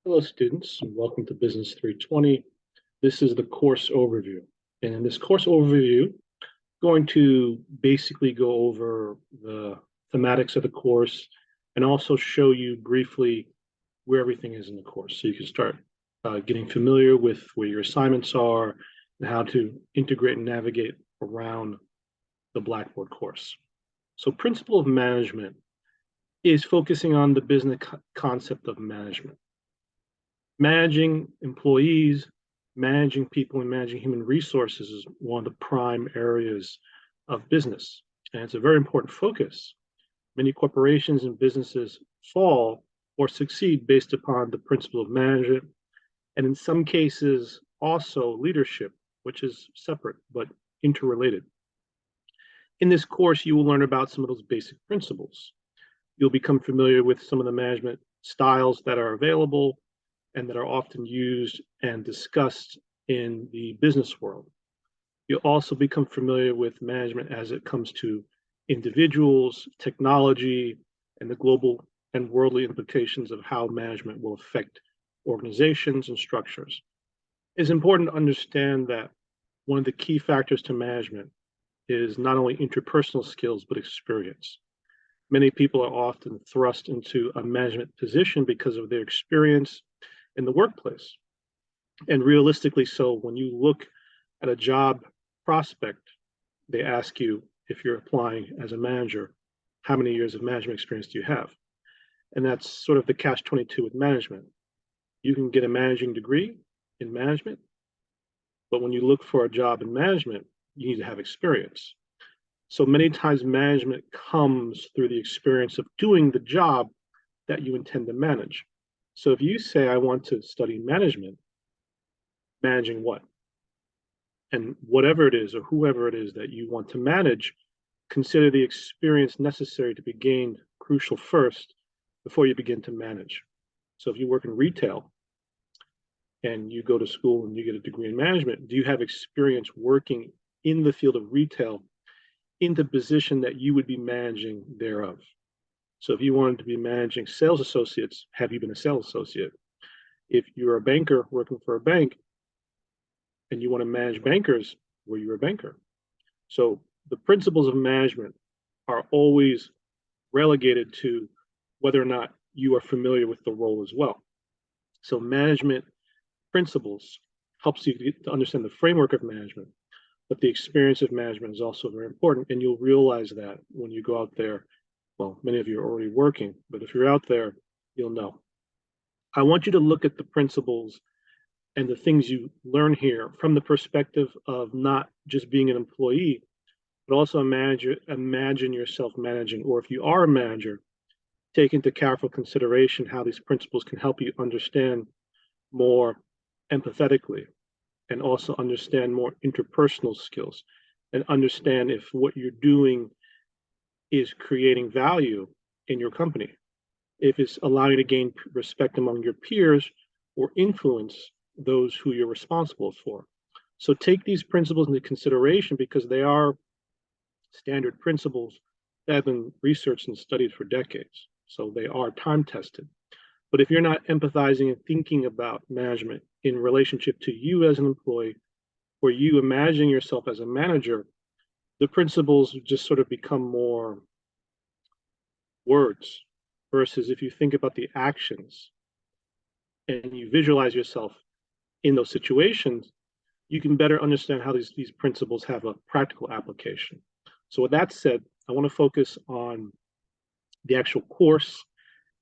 Hello, students, and welcome to Business 320. This is the course overview. And in this course overview, going to basically go over the thematics of the course and also show you briefly where everything is in the course. So you can start getting familiar with where your assignments are and how to integrate and navigate around the Blackboard course. So principle of management is focusing on the business concept of management. Managing employees, managing people, and managing human resources is one of the prime areas of business. And it's a very important focus. Many corporations and businesses fall or succeed based upon the principle of management, and in some cases, also leadership, which is separate but interrelated. In this course, you will learn about some of those basic principles. You'll become familiar with some of the management styles that are available and that are often used and discussed in the business world. You'll also become familiar with management as it comes to individuals, technology, and the global and worldly implications of how management will affect organizations and structures. It's important to understand that one of the key factors to management is not only interpersonal skills, but experience. Many people are often thrust into a management position because of their experience in the workplace. And realistically, so when you look at a job prospect, they ask you if you're applying as a manager, how many years of management experience do you have? And that's sort of the catch 22 with management. You can get a managing degree in management, but when you look for a job in management, you need to have experience. So many times management comes through the experience of doing the job that you intend to manage. So if you say, I want to study management, managing what? And whatever it is, or whoever it is that you want to manage, consider the experience necessary to be gained crucial first before you begin to manage. So if you work in retail and you go to school and you get a degree in management, do you have experience working in the field of retail in the position that you would be managing thereof? So if you wanted to be managing sales associates, have you been a sales associate? If you're a banker working for a bank and you want to manage bankers, were you a banker? So the principles of management are always relegated to whether or not you are familiar with the role as well. So management principles helps you to understand the framework of management, but the experience of management is also very important. And you'll realize that when you go out there. Well, many of you are already working, but if you're out there, you'll know. I want you to look at the principles and the things you learn here from the perspective of not just being an employee, but also imagine yourself managing, or if you are a manager, take into careful consideration how these principles can help you understand more empathetically and also understand more interpersonal skills and understand if what you're doing is creating value in your company, if it's allowing you to gain respect among your peers or influence those who you're responsible for. So take these principles into consideration because they are standard principles that have been researched and studied for decades. So they are time tested. But if you're not empathizing and thinking about management in relationship to you as an employee, or you imagining yourself as a manager, the principles just sort of become more words versus if you think about the actions and you visualize yourself in those situations, you can better understand how these principles have a practical application. So with that said, I want to focus on the actual course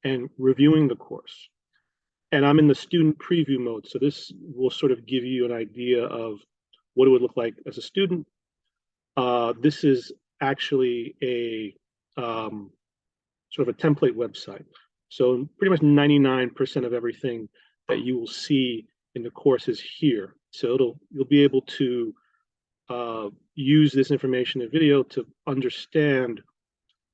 and reviewing the course. And I'm in the student preview mode. So this will sort of give you an idea of what it would look like as a student. This is actually a sort of a template website. So pretty much 99% of everything that you will see in the course is here. So you'll be able to use this information in video to understand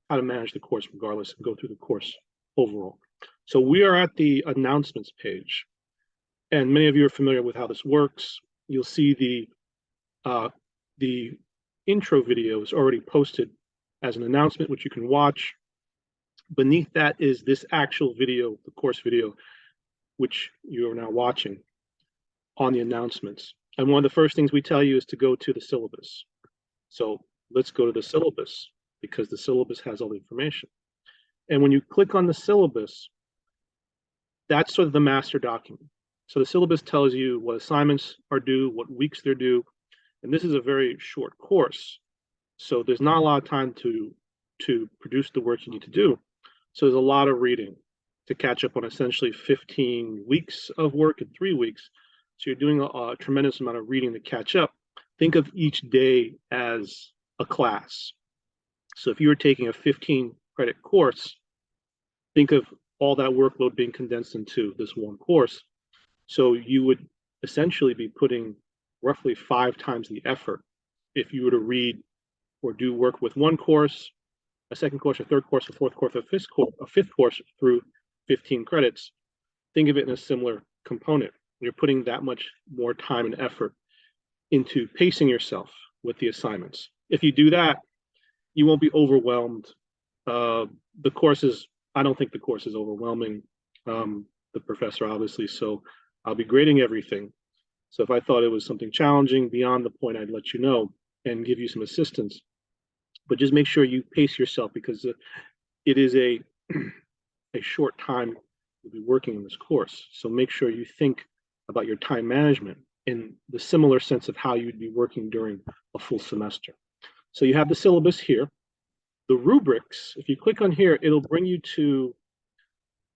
how to manage the course regardless and go through the course overall. So we are at the announcements page. And many of you are familiar with how this works. You'll see the intro video is already posted as an announcement, which you can watch. Beneath that is this actual video, the course video. which you are now watching, on the announcements. And one of the first things we tell you is to go to the syllabus. So let's go to the syllabus because the syllabus has all the information. And when you click on the syllabus, that's sort of the master document. So the syllabus tells you what assignments are due, what weeks they're due, and this is a very short course. So there's not a lot of time to produce the work you need to do. So there's a lot of reading to catch up on essentially 15 weeks of work in 3 weeks. So you're doing a tremendous amount of reading to catch up. Think of each day as a class. So if you were taking a 15 credit course, think of all that workload being condensed into this one course. So you would essentially be putting roughly 5 times the effort if you were to read or do work with one course, a second course, a third course, a fourth course, a fifth course through 15 credits. Think of it in a similar component. You're putting that much more time and effort into pacing yourself with the assignments. If you do that, you won't be overwhelmed. The course is, I don't think the course is overwhelming, the professor obviously, so I'll be grading everything. So if I thought it was something challenging beyond the point, I'd let you know and give you some assistance. But just make sure you pace yourself because it is a short time you'll be working in this course. So make sure you think about your time management in the similar sense of how you'd be working during a full semester. So you have the syllabus here. The rubrics, if you click on here, it'll bring you to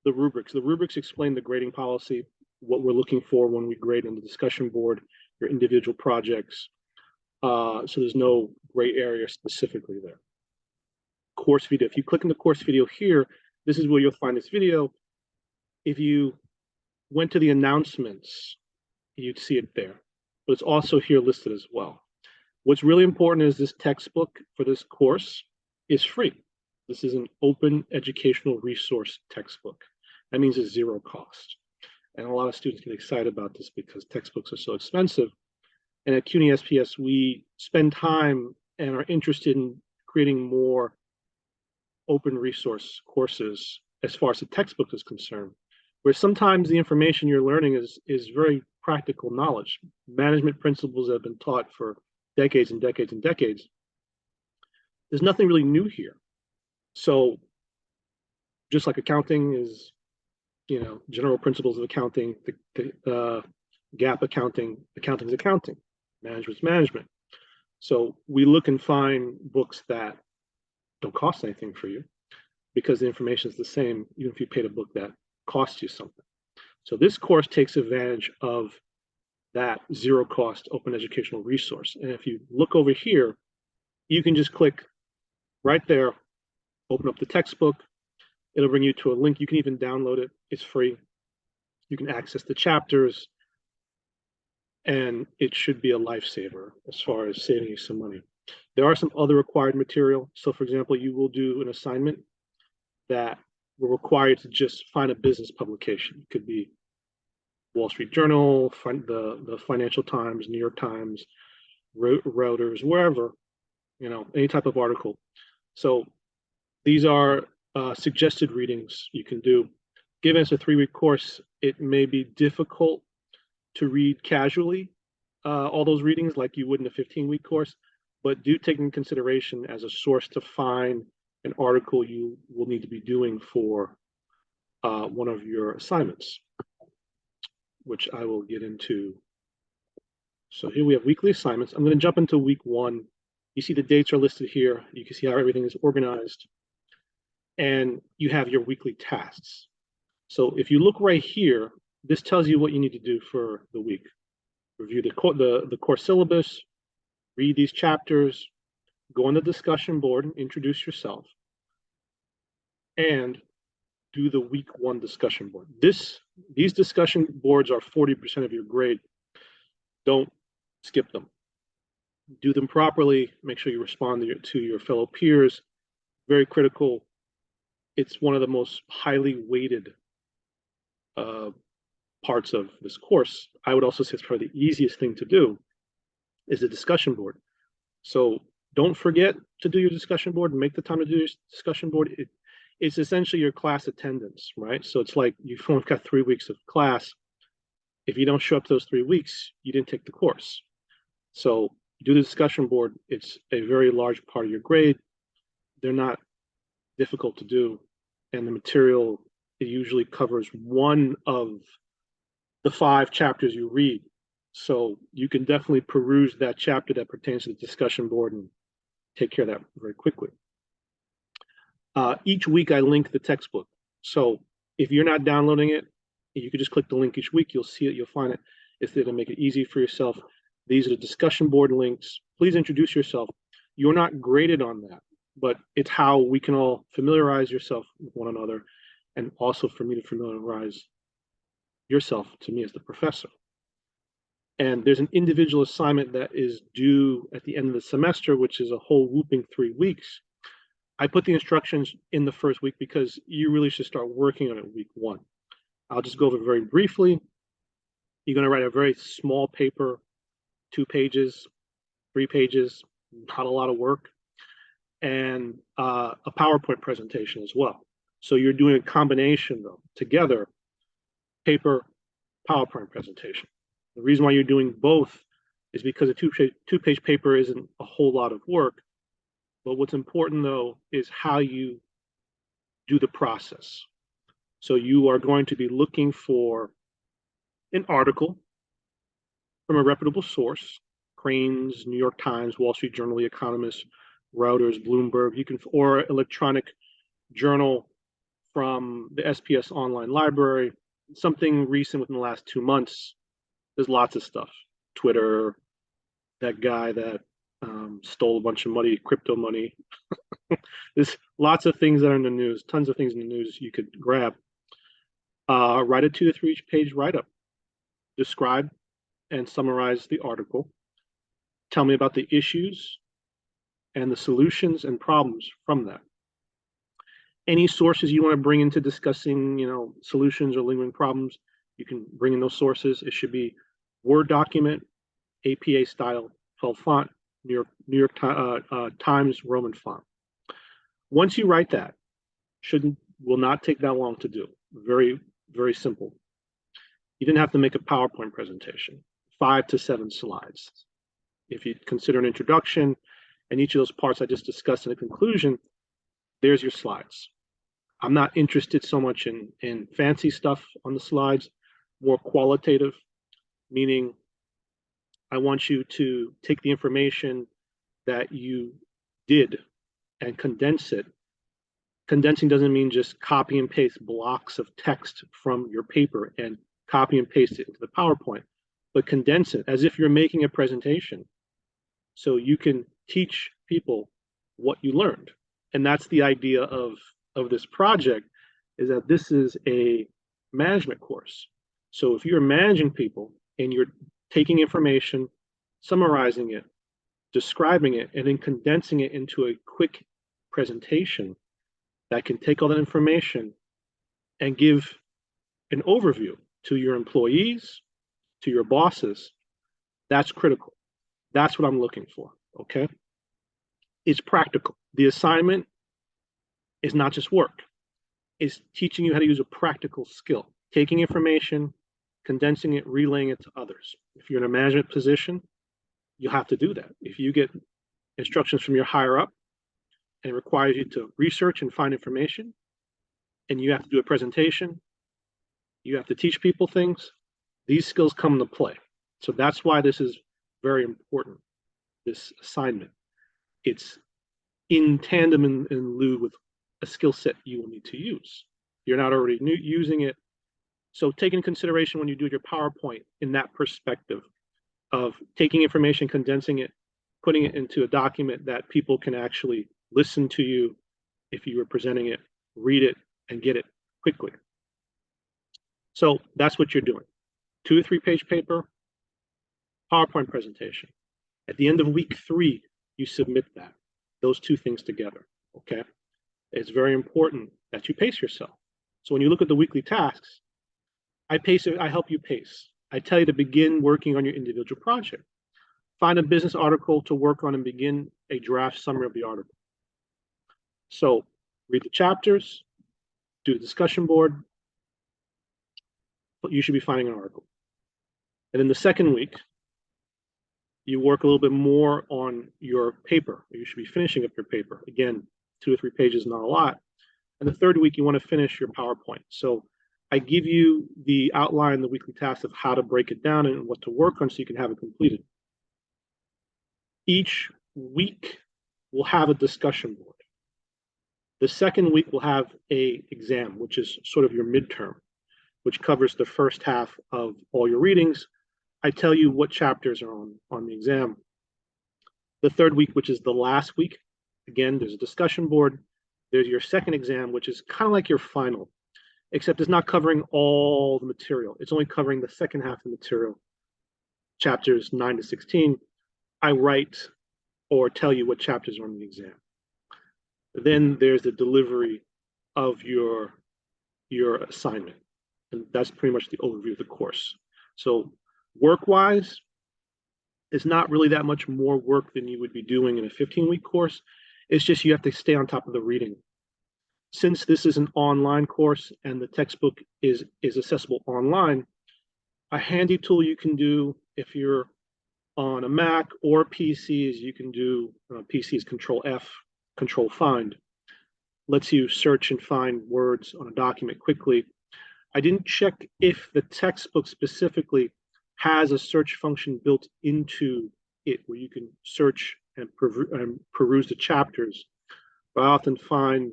the rubrics. The rubrics explain the grading policy, what we're looking for when we grade in the discussion board, your individual projects. So there's no gray area specifically there. Course video, if you click on the course video here, this is where you'll find this video. If you went to the announcements, you'd see it there, but it's also here listed as well. What's really important is this textbook for this course is free. This is an open educational resource textbook. That means it's zero cost. And a lot of students get excited about this because textbooks are so expensive. And at CUNY SPS, we spend time and are interested in creating more open resource courses as far as the textbook is concerned, where sometimes the information you're learning is very practical knowledge, management principles that have been taught for decades and decades and decades. There's nothing really new here. So just like accounting is, general principles of accounting, the GAAP accounting is accounting, management's management. So we look and find books that don't cost anything for you because the information is the same, even if you paid a book that costs you something. So this course takes advantage of that zero cost open educational resource. And if you look over here, you can just click right there, open up the textbook. It'll bring you to a link. You can even download it. It's free. You can access the chapters, and it should be a lifesaver as far as saving you some money. There are some other required material. So for example, you will do an assignment that will require you to just find a business publication. It could be Wall Street Journal, the Financial Times, New York Times, Reuters, wherever, any type of article. So these are suggested readings you can do. Given it's a 3-week course, it may be difficult to read casually all those readings like you would in a 15-week course, but do take into consideration as a source to find an article you will need to be doing for one of your assignments, which I will get into. So here we have weekly assignments. I'm going to jump into week 1. You see the dates are listed here. You can see how everything is organized. And you have your weekly tasks. So if you look right here, this tells you what you need to do for the week. Review the course syllabus, read these chapters, go on the discussion board and introduce yourself, and do the week 1 discussion board. These discussion boards are 40% of your grade. Don't skip them. Do them properly. Make sure you respond to your fellow peers. Very critical. It's one of the most highly weighted parts of this course. I would also say it's probably the easiest thing to do is a discussion board. So don't forget to do your discussion board. Make the time to do your discussion board. it's essentially your class attendance, right? So it's like you've only got 3 weeks of class. If you don't show up those 3 weeks, you didn't take the course. So you do the discussion board. It's a very large part of your grade. They're not difficult to do. And the material, it usually covers one of the 5 chapters you read. So you can definitely peruse that chapter that pertains to the discussion board and take care of that very quickly. Each week I link the textbook. So if you're not downloading it, you can just click the link each week. You'll see it, you'll find it. It's there to make it easy for yourself. These are the discussion board links. Please introduce yourself. You're not graded on that, but it's how we can all familiarize yourself with one another, and also for me to familiarize yourself to me as the professor. And there's an individual assignment that is due at the end of the semester, which is a whole whooping 3 weeks. I put the instructions in the first week because you really should start working on it week 1. I'll just go over very briefly. You're going to write a very small paper, 2 pages, 3 pages, not a lot of work, and a PowerPoint presentation as well. So you're doing a combination, though, together, paper, PowerPoint presentation. The reason why you're doing both is because a two-page paper isn't a whole lot of work, but what's important, though, is how you do the process. So you are going to be looking for an article from a reputable source, Crain's, New York Times, Wall Street Journal, The Economist, Reuters, Bloomberg, or electronic journal from the SPS online library, something recent within the last 2 months. There's lots of stuff. Twitter, that guy that stole a bunch of money, crypto money. There's lots of things that are in the news, tons of things in the news you could grab. Write a 2 to 3 page write-up. Describe and summarize the article. Tell me about the issues and the solutions and problems from that. Any sources you want to bring into discussing, solutions or lingering problems, you can bring in those sources. It should be Word document, APA style, 12 font, New York Times Roman font. Once you write that, will not take that long to do. Very, very simple. You didn't have to make a PowerPoint presentation, 5 to 7 slides. If you consider an introduction and each of those parts I just discussed in a conclusion, there's your slides. I'm not interested so much in fancy stuff on the slides, more qualitative, meaning I want you to take the information that you did and condense it. Condensing doesn't mean just copy and paste blocks of text from your paper and copy and paste it into the PowerPoint, but condense it as if you're making a presentation so you can teach people what you learned. And that's the idea of this project, is that this is a management course. So if you're managing people and you're taking information, summarizing it, describing it, and then condensing it into a quick presentation that can take all that information and give an overview to your employees, to your bosses, that's critical. That's what I'm looking for, okay? It's practical. The assignment is not just work. It's teaching you how to use a practical skill, taking information, condensing it, relaying it to others. If you're in a management position, you'll have to do that. If you get instructions from your higher up and it requires you to research and find information, and you have to do a presentation, you have to teach people things, these skills come into play. So that's why this is very important, this assignment. It's in tandem in lieu with a skill set you will need to use. You're not already using it. So take into consideration when you do your PowerPoint in that perspective of taking information, condensing it, putting it into a document that people can actually listen to you if you were presenting it, read it, and get it quickly. So that's what you're doing. 2 to 3 page paper, PowerPoint presentation. At the end of week 3, you submit that, those 2 things together, okay? It's very important that you pace yourself. So when you look at the weekly tasks, I help you pace. I tell you to begin working on your individual project. Find a business article to work on and begin a draft summary of the article. So read the chapters, do the discussion board, but you should be finding an article. And then the second week, you work a little bit more on your paper. You should be finishing up your paper. Again, 2 or 3 pages, not a lot. And the third week, you want to finish your PowerPoint. So I give you the outline, the weekly tasks of how to break it down and what to work on so you can have it completed. Each week will have a discussion board. The second week will have a exam, which is sort of your midterm, which covers the first half of all your readings. I tell you what chapters are on the exam. The third week, which is the last week, again, there's a discussion board. There's your second exam, which is kind of like your final, except it's not covering all the material. It's only covering the second half of the material, chapters 9 to 16. I write or tell you what chapters are on the exam. Then there's the delivery of your assignment. And that's pretty much the overview of the course. So work-wise, it's not really that much more work than you would be doing in a 15-week course. It's just you have to stay on top of the reading. Since this is an online course and the textbook is accessible online, a handy tool you can do if you're on a Mac or PCs, you can do PCs Control F, Control Find. Lets you search and find words on a document quickly. I didn't check if the textbook specifically has a search function built into it where you can search and peruse the chapters. But I often find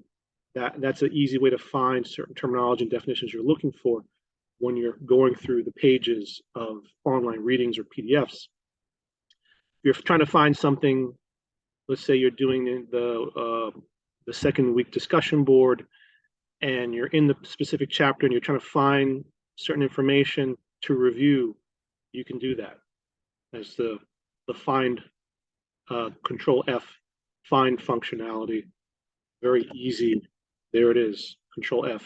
that that's an easy way to find certain terminology and definitions you're looking for when you're going through the pages of online readings or PDFs. If you're trying to find something, let's say you're doing the second week discussion board and you're in the specific chapter and you're trying to find certain information to review, you can do that. As the find Control F find functionality, very easy. There it is, Control F.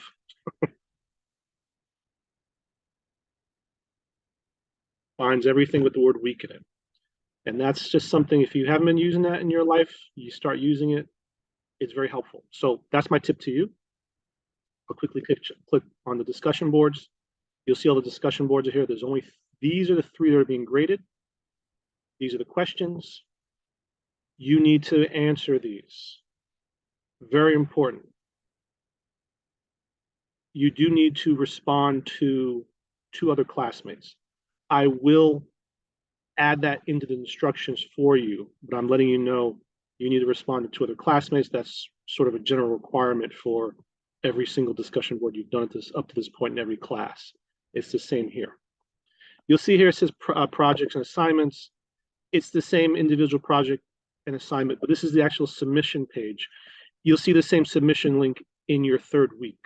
Finds everything with the word week in it. And that's just something, if you haven't been using that in your life, you start using it, it's very helpful. So that's my tip to you. I'll quickly click on the discussion boards. You'll see all the discussion boards are here. There's only, these are the 3 that are being graded. These are the questions. You need to answer these. Very important. You do need to respond to 2 other classmates. I will add that into the instructions for you, but I'm letting you know you need to respond to 2 other classmates. That's sort of a general requirement for every single discussion board you've done up to this point in every class. It's the same here. You'll see here it says projects and assignments. It's the same individual project and assignment, but this is the actual submission page. You'll see the same submission link in your 3rd week.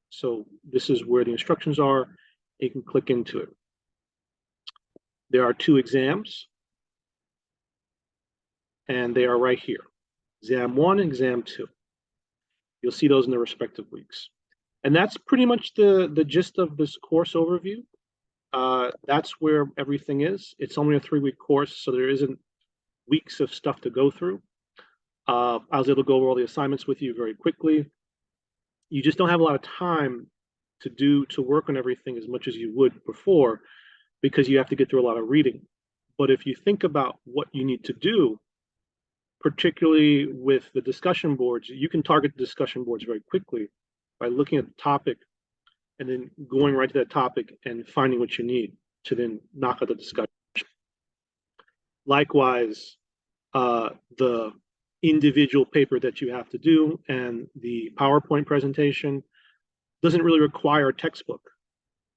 So this is where the instructions are. You can click into it. There are 2 exams, and they are right here. Exam 1 and Exam 2. You'll see those in their respective weeks. And that's pretty much the gist of this course overview. That's where everything is. It's only a 3-week course, so there isn't weeks of stuff to go through. I was able to go over all the assignments with you very quickly. You just don't have a lot of time to work on everything as much as you would before, because you have to get through a lot of reading. But if you think about what you need to do, particularly with the discussion boards, you can target the discussion boards very quickly by looking at the topic and then going right to that topic and finding what you need to then knock out the discussion. Likewise, the individual paper that you have to do and the PowerPoint presentation doesn't really require a textbook.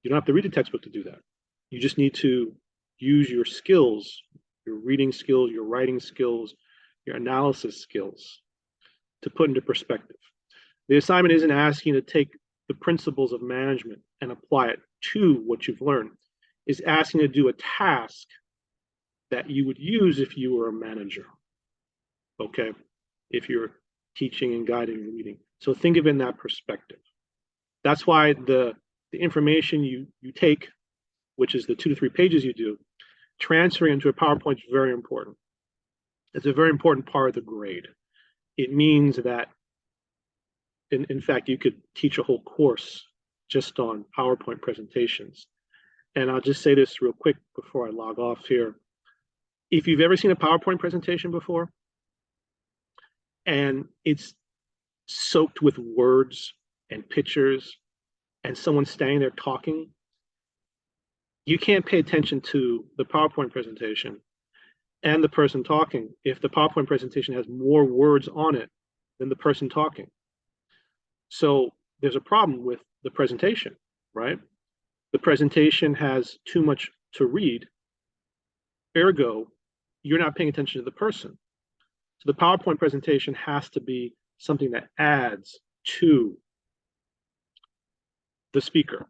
You don't have to read a textbook to do that. You just need to use your skills, your reading skills, your writing skills, your analysis skills to put into perspective. The assignment isn't asking you to take the principles of management and apply it to what you've learned. It's asking you to do a task that you would use if you were a manager, okay? If you're teaching and guiding and leading. So think of it in that perspective. That's why the information you take, which is the 2 to 3 pages you do, transferring into a PowerPoint is very important. It's a very important part of the grade. It means that in fact, you could teach a whole course just on PowerPoint presentations. And I'll just say this real quick before I log off here. If you've ever seen a PowerPoint presentation before, and it's soaked with words and pictures, and someone standing there talking, you can't pay attention to the PowerPoint presentation and the person talking if the PowerPoint presentation has more words on it than the person talking. So there's a problem with the presentation, right? The presentation has too much to read, ergo, you're not paying attention to the person. So the PowerPoint presentation has to be something that adds to the speaker.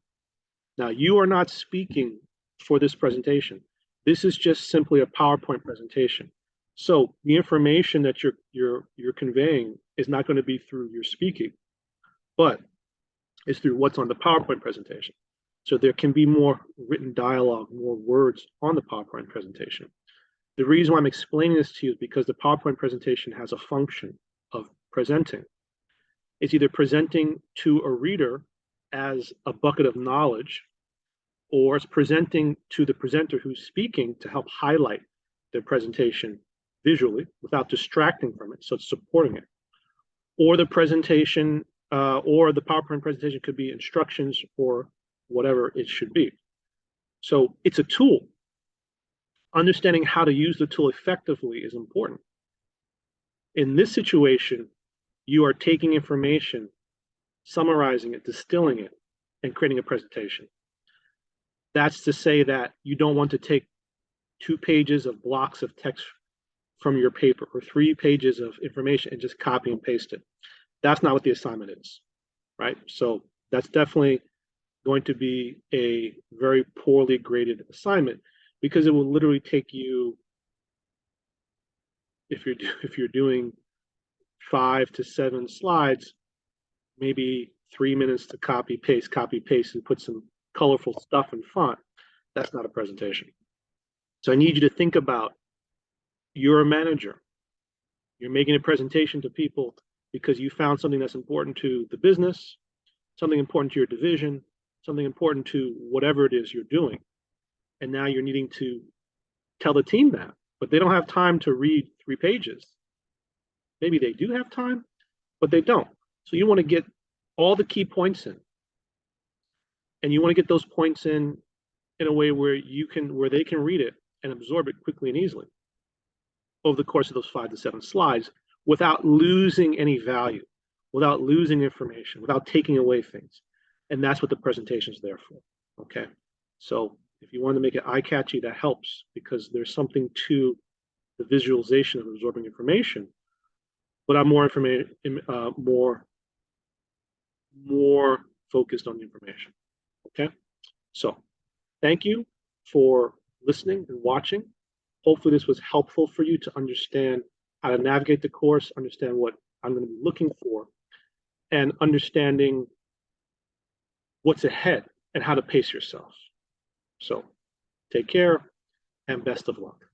Now, you are not speaking for this presentation. This is just simply a PowerPoint presentation. So the information that you're conveying is not going to be through your speaking, but it's through what's on the PowerPoint presentation. So there can be more written dialogue, more words on the PowerPoint presentation. The reason why I'm explaining this to you is because the PowerPoint presentation has a function of presenting. It's either presenting to a reader as a bucket of knowledge, or it's presenting to the presenter who's speaking to help highlight their presentation visually without distracting from it, so it's supporting it. Or the presentation, or the PowerPoint presentation could be instructions or whatever it should be. So it's a tool. Understanding how to use the tool effectively is important. In this situation, you are taking information, summarizing it, distilling it, and creating a presentation. That's to say that you don't want to take 2 pages of blocks of text from your paper or 3 pages of information and just copy and paste it. That's not what the assignment is, right? So that's definitely going to be a very poorly graded assignment, because it will literally take you, if you're doing 5 to 7 slides, maybe 3 minutes to copy paste, and put some colorful stuff in font. That's not a presentation. So I need you to think about, you're a manager. You're making a presentation to people because you found something that's important to the business, something important to your division, something important to whatever it is you're doing. And now you're needing to tell the team that, but they don't have time to read 3 pages. Maybe they do have time, but they don't. So you want to get all the key points in, and you want to get those points in a way where they can read it and absorb it quickly and easily over the course of those 5 to 7 slides, without losing any value, without losing information, without taking away things. And that's what the presentation is there for. Okay. So if you want to make it eye-catchy, that helps, because there's something to the visualization of absorbing information, but I'm more focused on the information. Okay. So thank you for listening and watching. Hopefully this was helpful for you to understand how to navigate the course, understand what I'm going to be looking for, and understanding what's ahead and how to pace yourself. So take care and best of luck.